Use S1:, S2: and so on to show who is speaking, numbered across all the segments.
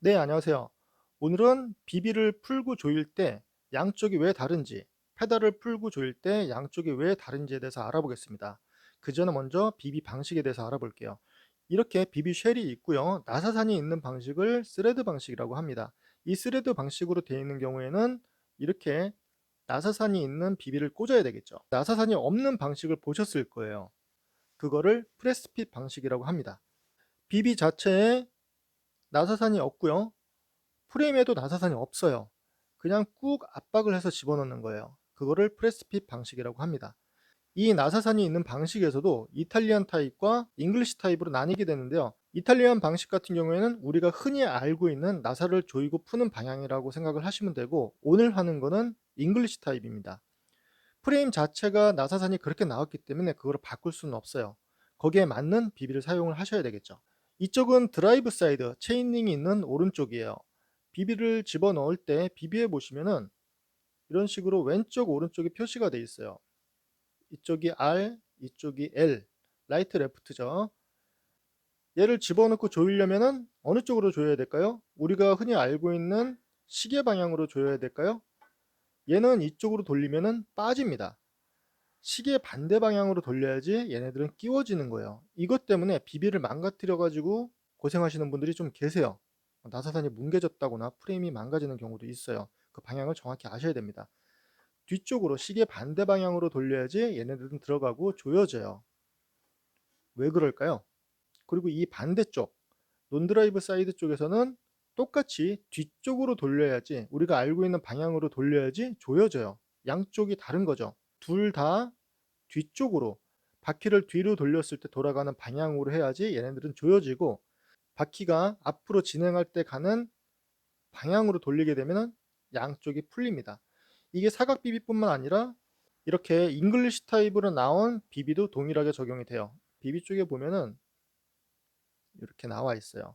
S1: 네, 안녕하세요. 오늘은 비비를 풀고 조일 때 양쪽이 왜 다른지, 페달을 풀고 조일 때 양쪽이 왜 다른지에 대해서 알아보겠습니다. 그 전에 먼저 비비 방식에 대해서 알아볼게요. 이렇게 비비 쉘이 있고요. 나사산이 있는 방식을 스레드 방식이라고 합니다. 이 스레드 방식으로 되어 있는 경우에는 이렇게 나사산이 있는 비비를 꽂아야 되겠죠. 나사산이 없는 방식을 보셨을 거예요. 그거를 프레스핏 방식이라고 합니다. 비비 자체에 나사산이 없고요. 프레임에도 나사산이 없어요. 그냥 꾹 압박을 해서 집어넣는 거예요. 그거를 프레스핏 방식이라고 합니다. 이 나사산이 있는 방식에서도 이탈리안 타입과 잉글리시 타입으로 나뉘게 되는데요. 이탈리안 방식 같은 경우에는 우리가 흔히 알고 있는 나사를 조이고 푸는 방향이라고 생각을 하시면 되고, 오늘 하는 거는 잉글리시 타입입니다. 프레임 자체가 나사산이 그렇게 나왔기 때문에 그거를 바꿀 수는 없어요. 거기에 맞는 비비를 사용을 하셔야 되겠죠. 이쪽은 드라이브 사이드, 체인링이 있는 오른쪽이에요. 비비를 집어넣을 때 비비에 보시면은 이런 식으로 왼쪽 오른쪽이 표시가 되어 있어요. 이쪽이 R, 이쪽이 L, 라이트 레프트죠. 얘를 집어넣고 조이려면은 어느 쪽으로 조여야 될까요? 우리가 흔히 알고 있는 시계 방향으로 조여야 될까요? 얘는 이쪽으로 돌리면은 빠집니다. 시계 반대 방향으로 돌려야지 얘네들은 끼워지는 거예요. 이것 때문에 비비를 망가뜨려 가지고 고생하시는 분들이 좀 계세요. 나사산이 뭉개졌다거나 프레임이 망가지는 경우도 있어요. 그 방향을 정확히 아셔야 됩니다. 뒤쪽으로 시계 반대 방향으로 돌려야지 얘네들은 들어가고 조여져요. 왜 그럴까요? 그리고 이 반대쪽 논드라이브 사이드 쪽에서는 똑같이 뒤쪽으로 돌려야지, 우리가 알고 있는 방향으로 돌려야지 조여져요. 양쪽이 다른 거죠. 둘 다 뒤쪽으로, 바퀴를 뒤로 돌렸을 때 돌아가는 방향으로 해야지 얘네들은 조여지고, 바퀴가 앞으로 진행할 때 가는 방향으로 돌리게 되면 양쪽이 풀립니다. 이게 사각 비비뿐만 아니라 이렇게 잉글리시 타입으로 나온 비비도 동일하게 적용이 돼요. 비비 쪽에 보면은 이렇게 나와 있어요.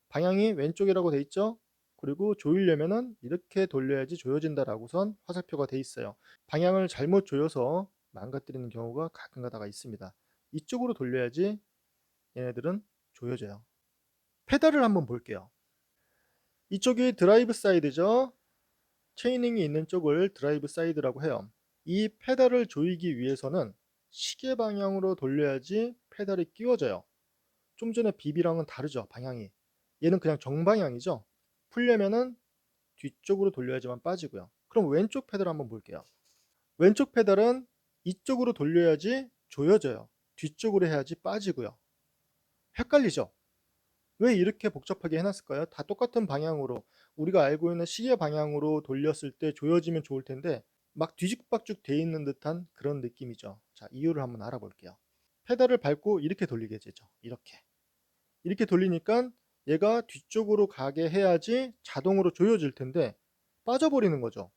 S1: 방향이 왼쪽이라고 돼 있죠. 그리고 조이려면은 이렇게 돌려야지 조여진다라고선 화살표가 돼 있어요. 방향을 잘못 조여서 망가뜨리는 경우가 가끔 가다가 있습니다. 이쪽으로 돌려야지 얘네들은 조여져요. 페달을 한번 볼게요. 이쪽이 드라이브 사이드죠. 체이닝이 있는 쪽을 드라이브 사이드라고 해요. 이 페달을 조이기 위해서는 시계 방향으로 돌려야지 페달이 끼워져요. 좀 전에 비비랑은 다르죠, 방향이. 얘는 그냥 정방향이죠. 풀려면은 뒤쪽으로 돌려야지만 빠지고요. 그럼 왼쪽 페달 한번 볼게요. 왼쪽 페달은 이쪽으로 돌려야지 조여져요. 뒤쪽으로 해야지 빠지고요. 헷갈리죠? 왜 이렇게 복잡하게 해놨을까요? 다 똑같은 방향으로, 우리가 알고 있는 시계 방향으로 돌렸을 때 조여지면 좋을 텐데 막 뒤죽박죽 돼 있는 듯한 그런 느낌이죠. 자, 이유를 한번 알아볼게요. 페달을 밟고 이렇게 돌리게 되죠. 이렇게 돌리니까 얘가 뒤쪽으로 가게 해야지 자동으로 조여질 텐데 빠져버리는 거죠.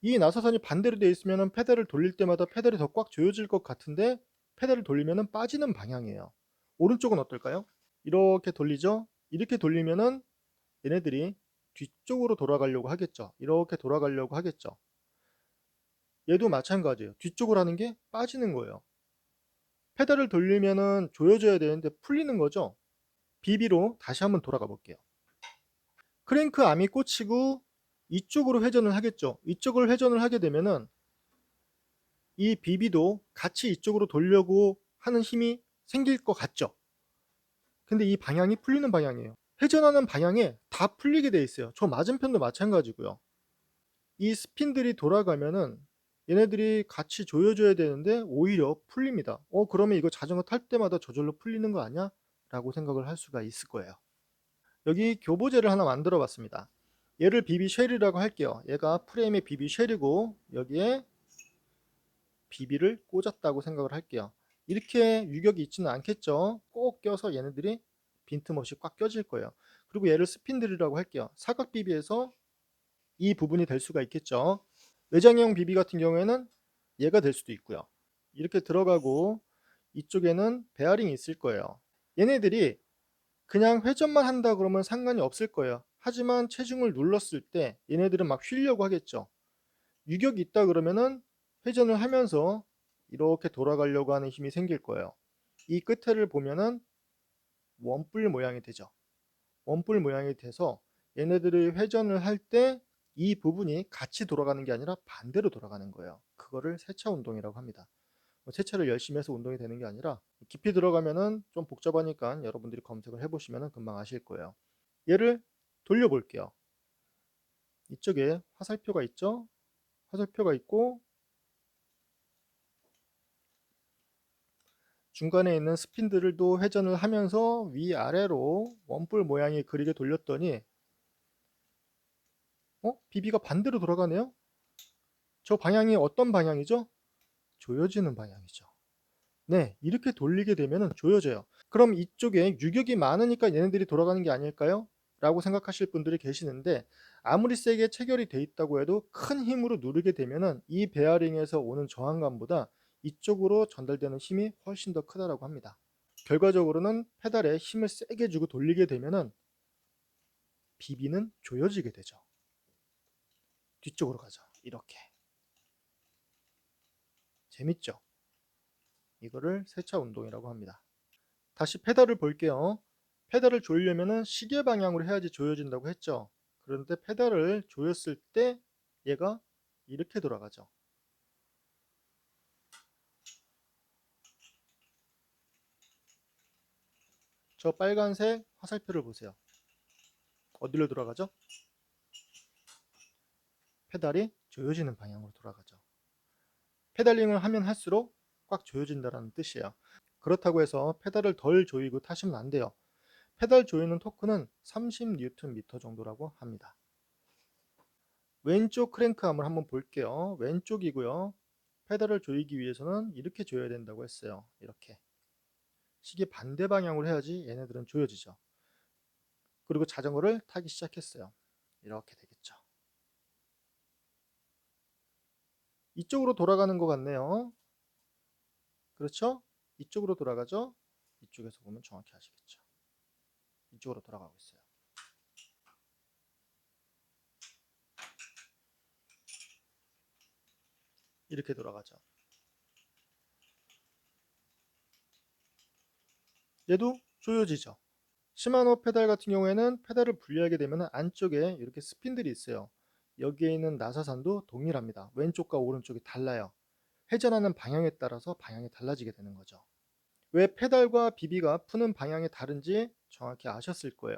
S1: 이 나사선이 반대로 되어 있으면 페달을 돌릴 때마다 페달이 더 꽉 조여질 것 같은데 페달을 돌리면 빠지는 방향이에요. 오른쪽은 어떨까요? 이렇게 돌리죠. 이렇게 돌리면은 얘네들이 뒤쪽으로 돌아가려고 하겠죠. 이렇게 돌아가려고 하겠죠. 얘도 마찬가지예요. 뒤쪽으로 하는 게 빠지는 거예요. 페달을 돌리면은 조여져야 되는데 풀리는 거죠. 비비로 다시 한번 돌아가 볼게요. 크랭크 암이 꽂히고 이쪽으로 회전을 하겠죠. 이쪽을 회전을 하게 되면은 이 비비도 같이 이쪽으로 돌려고 하는 힘이 생길 것 같죠. 근데 이 방향이 풀리는 방향이에요. 회전하는 방향에 다 풀리게 돼 있어요. 저 맞은편도 마찬가지고요. 이 스핀들이 돌아가면은 얘네들이 같이 조여줘야 되는데 오히려 풀립니다. 그러면 이거 자전거 탈 때마다 저절로 풀리는 거 아니야? 라고 생각을 할 수가 있을 거예요. 여기 교보제를 하나 만들어 봤습니다. 얘를 비비 쉘이라고 할게요. 얘가 프레임의 비비 쉘이고 여기에 비비를 꽂았다고 생각을 할게요. 이렇게 유격이 있지는 않겠죠. 꼭 껴서 얘네들이 빈틈없이 꽉 껴질 거예요. 그리고 얘를 스핀들이라고 할게요. 사각 비비에서 이 부분이 될 수가 있겠죠. 외장형 비비 같은 경우에는 얘가 될 수도 있고요. 이렇게 들어가고 이쪽에는 베어링이 있을 거예요. 얘네들이 그냥 회전만 한다 그러면 상관이 없을 거예요. 하지만 체중을 눌렀을 때 얘네들은 막 휘려고 하겠죠. 유격이 있다 그러면은 회전을 하면서 이렇게 돌아가려고 하는 힘이 생길 거예요. 이 끝을 보면은 원뿔 모양이 되죠. 원뿔 모양이 돼서 얘네들이 회전을 할 때 이 부분이 같이 돌아가는 게 아니라 반대로 돌아가는 거예요. 그거를 세차 운동이라고 합니다. 뭐 세차를 열심히 해서 운동이 되는 게 아니라 깊이 들어가면은 좀 복잡하니까 여러분들이 검색을 해 보시면은 금방 아실 거예요. 얘를 돌려 볼게요. 이쪽에 화살표가 있죠? 화살표가 있고 중간에 있는 스핀들도 회전을 하면서 위아래로 원뿔 모양이 그리게 돌렸더니 비비가 반대로 돌아가네요? 저 방향이 어떤 방향이죠? 조여지는 방향이죠. 네, 이렇게 돌리게 되면은 조여져요. 그럼 이쪽에 유격이 많으니까 얘네들이 돌아가는 게 아닐까요? 라고 생각하실 분들이 계시는데 아무리 세게 체결이 돼 있다고 해도 큰 힘으로 누르게 되면은 이 베어링에서 오는 저항감보다 이쪽으로 전달되는 힘이 훨씬 더 크다라고 합니다. 결과적으로는 페달에 힘을 세게 주고 돌리게 되면은 비비는 조여지게 되죠. 뒤쪽으로 가죠. 이렇게. 재밌죠? 이거를 세차 운동이라고 합니다. 다시 페달을 볼게요. 페달을 조이려면은 시계 방향으로 해야지 조여진다고 했죠. 그런데 페달을 조였을 때 얘가 이렇게 돌아가죠. 저 빨간색 화살표를 보세요. 어디로 돌아가죠? 페달이 조여지는 방향으로 돌아가죠. 페달링을 하면 할수록 꽉 조여진다는 뜻이에요. 그렇다고 해서 페달을 덜 조이고 타시면 안 돼요. 페달 조이는 토크는 30Nm 정도라고 합니다. 왼쪽 크랭크암을 한번 볼게요. 왼쪽이고요. 페달을 조이기 위해서는 이렇게 조여야 된다고 했어요. 이렇게. 시계 반대 방향으로 해야지 얘네들은 조여지죠. 그리고 자전거를 타기 시작했어요. 이렇게 되겠죠. 이쪽으로 돌아가는 것 같네요. 그렇죠? 이쪽으로 돌아가죠? 이쪽에서 보면 정확히 아시겠죠. 이쪽으로 돌아가고 있어요. 이렇게 돌아가죠. 얘도 조여지죠. 시마노 페달 같은 경우에는 페달을 분리하게 되면 안쪽에 이렇게 스핀들이 있어요. 여기에 있는 나사산도 동일합니다. 왼쪽과 오른쪽이 달라요. 회전하는 방향에 따라서 방향이 달라지게 되는 거죠. 왜 페달과 비비가 푸는 방향이 다른지 정확히 아셨을 거예요.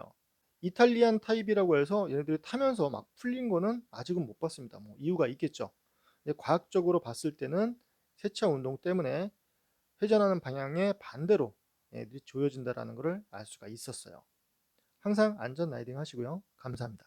S1: 이탈리안 타입이라고 해서 얘네들이 타면서 막 풀린 거는 아직은 못 봤습니다. 뭐 이유가 있겠죠. 근데 과학적으로 봤을 때는 세차 운동 때문에 회전하는 방향의 반대로 얘네들이 조여진다라는 것을 알 수가 있었어요. 항상 안전 라이딩 하시고요. 감사합니다.